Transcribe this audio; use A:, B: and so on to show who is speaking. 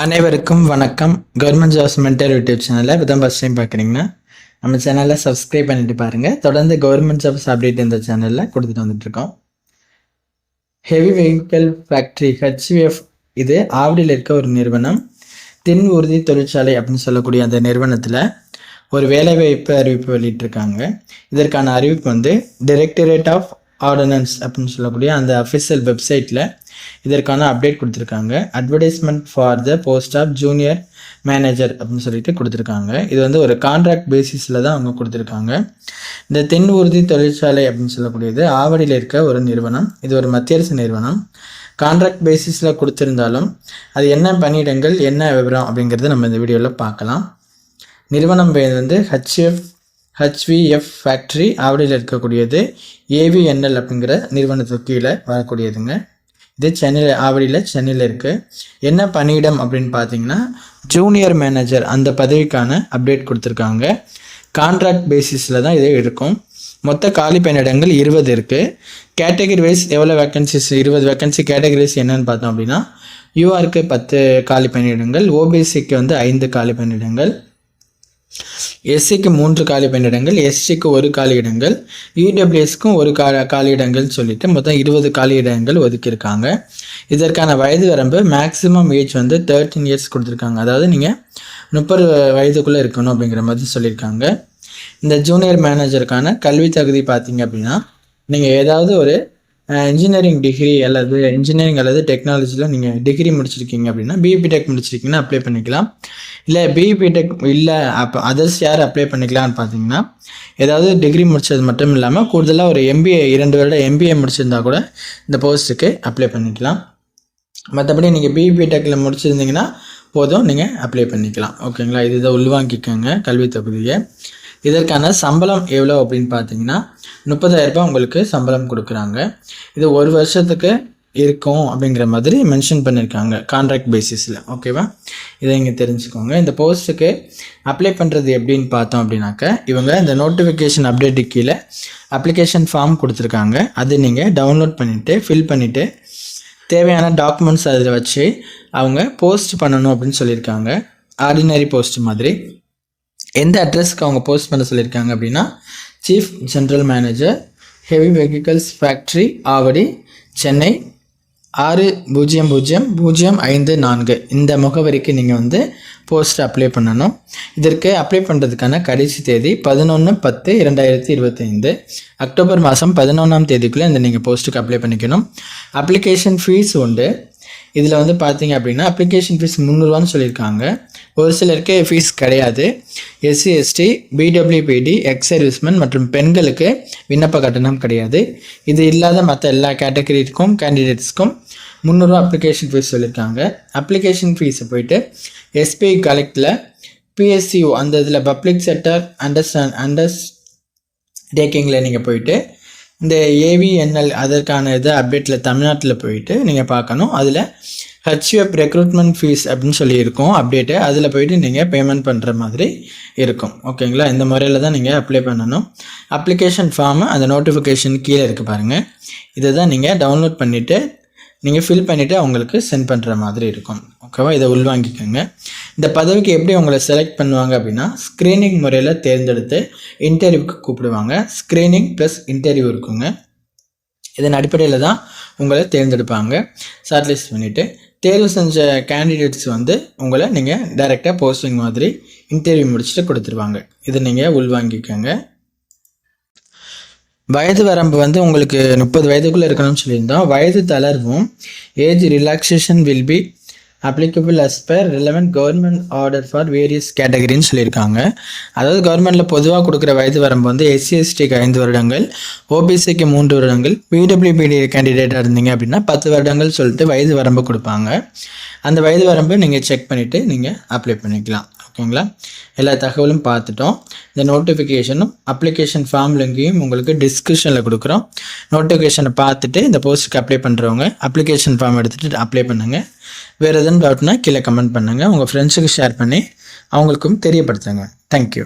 A: அனைவருக்கும் வணக்கம். Government jobs mentor YouTube சேனலில் இப்போ தான் ஃபஸ்ட் டைம் பார்க்குறீங்கன்னா நம்ம சேனலில் சப்ஸ்கிரைப் பண்ணிட்டு பாருங்கள். தொடர்ந்து கவர்மெண்ட் ஜாப்ஸ் அப்டேட் இந்த சேனலில் கொடுத்துட்டு வந்துட்டுருக்கோம். ஹெவி வெஹிக்கல் ஃபேக்ட்ரி HVF இது ஆவடியில் இருக்க ஒரு நிறுவனம். தென் உறுதி தொழிற்சாலை அப்படின்னு சொல்லக்கூடிய அந்த நிறுவனத்தில் ஒரு வேலைவாய்ப்பு அறிவிப்பு வெளியிட்டிருக்காங்க. இதற்கான அறிவிப்பு வந்து டைரக்டரேட் ஆஃப் ஆர்டினன்ஸ் அப்படின்னு சொல்லக்கூடிய அந்த அஃபிஷியல் வெப்சைட்டில் இதற்கான அப்டேட் கொடுத்துருக்காங்க. Advertisement for the post of junior manager அப்படின்னு சொல்லிட்டு கொடுத்துருக்காங்க. இது வந்து ஒரு கான்ட்ராக்ட் பேசிஸில் தான் அவங்க கொடுத்துருக்காங்க. இந்த தென் உறுதி தொழிற்சாலை அப்படின்னு சொல்லக்கூடியது ஆவடியில் இருக்க ஒரு நிறுவனம். இது ஒரு மத்திய அரசு நிறுவனம். கான்ட்ராக்ட் பேசிஸில் கொடுத்துருந்தாலும் அது என்ன பணியிடங்கள் என்ன விவரம் அப்படிங்கிறத நம்ம இந்த வீடியோவில் பார்க்கலாம். நிறுவனம் பேர் வந்து HVF ஃபேக்ட்ரி ஆவடியில் இருக்கக்கூடியது. AVNL அப்படிங்கிற நிறுவனத்துக்கு கீழே வரக்கூடியதுங்க. இது சென்னையில் இருக்குது. என்ன பணியிடம் அப்படின்னு பார்த்தீங்கன்னா ஜூனியர் மேனேஜர் அந்த பதவிக்கான அப்டேட் கொடுத்துருக்காங்க. கான்ட்ராக்ட் பேசிஸில் தான் இது இருக்கும். மொத்த காலி பணியிடங்கள் 20 இருக்குது. கேட்டகரி வைஸ் எவ்வளோ வேக்கன்சிஸ்? 20 வேக்கன்சி. கேட்டகரி வைஸ் என்னென்னு பார்த்தோம் அப்படின்னா URக்கு 10 காலி பணியிடங்கள், OBCக்கு வந்து 5 காலி பணியிடங்கள், SCக்கு 3 காலி பணியிடங்கள், STக்கு 1 காலி இடங்கள், EWSக்கும் 1 காலி இடங்கள்னு சொல்லிட்டு மொத்தம் 20 காலி இடங்கள் ஒதுக்கியிருக்காங்க. இதற்கான வயது வரம்பு மேக்ஸிமம் ஏஜ் வந்து 13 இயர்ஸ் கொடுத்துருக்காங்க. அதாவது நீங்கள் 30 வயதுக்குள்ளே இருக்கணும் அப்படிங்கிற மாதிரி சொல்லியிருக்காங்க. இந்த ஜூனியர் மேனேஜருக்கான கல்வி தகுதி பார்த்தீங்க அப்படின்னா நீங்கள் ஏதாவது ஒரு இன்ஜினியரிங் டிகிரி அல்லது டெக்னாலஜியில் நீங்கள் டிகிரி முடிச்சிருக்கீங்க அப்படின்னா BE டெக் முடிச்சிருக்கீங்கன்னா அப்ளை பண்ணிக்கலாம். இல்லை BE டெக் இல்லை அப்போ அதர்ஸ் யார் அப்ளை பண்ணிக்கலாம்னு பார்த்தீங்கன்னா ஏதாவது டிகிரி முடித்தது மட்டும் இல்லாமல் கூடுதலாக ஒரு MBA 2 வருட MBA முடிச்சிருந்தா கூட இந்த போஸ்ட்டுக்கு அப்ளை பண்ணிக்கலாம். மற்றபடி நீங்கள் BE டெக்கில் முடிச்சிருந்தீங்கன்னா போதும், நீங்கள் அப்ளை பண்ணிக்கலாம். ஓகேங்களா? இதை உள்வாங்கிக்கோங்க கல்வி தகுதியை. இதற்கான சம்பளம் எவ்வளோ அப்படின்னு பார்த்தீங்கன்னா 30,000 ரூபாய் உங்களுக்கு சம்பளம் கொடுக்குறாங்க. இது 1 வருஷத்துக்கு இருக்கும் அப்படிங்கிற மாதிரி மென்ஷன் பண்ணியிருக்காங்க கான்ட்ராக்ட் பேசிஸில். ஓகேவா? இதை இங்கே தெரிஞ்சுக்கோங்க. இந்த போஸ்ட்டுக்கு அப்ளை பண்ணுறது எப்படின்னு பார்த்தோம் அப்படின்னாக்க இவங்க இந்த நோட்டிஃபிகேஷன் அப்டேட்டு கீழே அப்ளிகேஷன் ஃபார்ம் கொடுத்துருக்காங்க. அது நீங்கள் டவுன்லோட் பண்ணிவிட்டு ஃபில் பண்ணிவிட்டு தேவையான டாக்குமெண்ட்ஸ் அதில் வச்சு அவங்க போஸ்ட் பண்ணணும் அப்படின்னு சொல்லியிருக்காங்க. ஆர்டினரி போஸ்ட் மாதிரி. எந்த அட்ரஸ்க்கு அவங்க போஸ்ட் பண்ண சொல்லியிருக்காங்க அப்படின்னா chief general manager heavy vehicles factory Avadi, Chennai 600054 இந்த முகவரிக்கு நீங்கள் வந்து போஸ்ட் அப்ளை பண்ணணும். இதற்கு அப்ளை பண்ணுறதுக்கான கடைசி தேதி 11/10/2025 அக்டோபர் மாதம் 11ஆம் தேதிக்குள்ளே இந்த நீங்கள் போஸ்ட்டுக்கு அப்ளை பண்ணிக்கணும். அப்ளிகேஷன் ஃபீஸ் உண்டு. இதில் வந்து பார்த்தீங்க அப்படின்னா அப்ளிகேஷன் ஃபீஸ் 300 ரூபான்னு சொல்லியிருக்காங்க. ஒரு சிலருக்கு ஃபீஸ் கிடையாது. SC ST BWPD X serviceman மற்றும் பெண்களுக்கு விண்ணப்ப கட்டணம் கிடையாது. இது இல்லாத மற்ற எல்லா கேட்டகரிக்கும் கேண்டிடேட்ஸ்க்கும் 300 ரூபா அப்ளிகேஷன் ஃபீஸ் சொல்லியிருக்காங்க. அப்ளிகேஷன் ஃபீஸை போயிட்டு SBI கலெக்டில் PSU அந்த இதில் பப்ளிக் செக்டர் அண்டர்டேக்கிங்கில் நீங்கள் போயிட்டு இந்த AVNL அதற்கான இது அப்டேட்டில் தமிழ்நாட்டில் போயிட்டு நீங்கள் பார்க்கணும். அதில் HVF ரெக்ரூட்மெண்ட் ஃபீஸ் அப்படின்னு சொல்லியிருக்கோம் அப்டேட்டு. அதில் போயிட்டு நீங்கள் பேமெண்ட் பண்ணுற மாதிரி இருக்கும். ஓகேங்களா? இந்த முறையில் தான் நீங்கள் அப்ளை பண்ணணும். அப்ளிகேஷன் ஃபார்மு அந்த நோட்டிஃபிகேஷன் கீழே இருக்குது பாருங்கள். இதை தான் நீங்கள் டவுன்லோட் பண்ணிவிட்டு நீங்கள் ஃபில் பண்ணிவிட்டு அவங்களுக்கு சென்ட் பண்ணுற மாதிரி இருக்கும். ஓகேவா? இதை உள்வாங்கிக்கோங்க. இந்த பதவிக்கு எப்படி உங்களை செலக்ட் பண்ணுவாங்க அப்படின்னா ஸ்க்ரீனிங் முறையில் தேர்ந்தெடுத்து இன்டர்வியூக்கு கூப்பிடுவாங்க. ஸ்க்ரீனிங் ப்ளஸ் இன்டர்வியூ இருக்குங்க. இதன் அடிப்படையில் தான் உங்களை தேர்ந்தெடுப்பாங்க. ஷார்ட்லிஸ்ட் பண்ணிவிட்டு தேர்வு செஞ்ச கேண்டிடேட்ஸ் வந்து உங்களை நீங்கள் டைரெக்டாக போஸ்டிங் மாதிரி இன்டர்வியூ முடிச்சுட்டு கொடுத்துருவாங்க. இதை நீங்கள் உள்வாங்கிக்கோங்க. வயது வரம்பு வந்து உங்களுக்கு 30 வயதுக்குள்ளே இருக்கணும்னு சொல்லியிருந்தோம். வயது தளர்வும் age relaxation will be applicable as per relevant government order for various கேட்டகரின்னு சொல்லியிருக்காங்க. அதாவது கவர்மெண்ட்டில் பொதுவாக கொடுக்குற வயது வரம்பு வந்து SC STக்கு 5 வருடங்கள், OBCக்கு 3 வருடங்கள், PWPD கேண்டிடேட்டாக இருந்தீங்க அப்படின்னா 10 வருடங்கள் சொல்லிட்டு வயது வரம்பு கொடுப்பாங்க. அந்த வயது வரம்பு நீங்கள் செக் பண்ணிவிட்டு நீங்கள் அப்ளை பண்ணிக்கலாம். ஓகேங்களா? எல்லா தகவலும் பார்த்துட்டோம். இந்த நோட்டிஃபிகேஷனும் அப்ளிகேஷன் ஃபார்ம் லிங்கையும் உங்களுக்கு டிஸ்கிரிப்ஷனில் கொடுக்குறோம். நோட்டிஃபிகேஷனை பார்த்துட்டு இந்த போஸ்ட்டுக்கு அப்ளை பண்ணுறவங்க அப்ளிகேஷன் ஃபார்ம் எடுத்துகிட்டு அப்ளை பண்ணுங்கள். வேறு எதுவும் டவுட்னா கீழே கமெண்ட் பண்ணுங்கள். உங்கள் ஃப்ரெண்ட்ஸுக்கு ஷேர் பண்ணி அவங்களுக்கும் தெரியப்படுத்துங்க. தேங்க்யூ.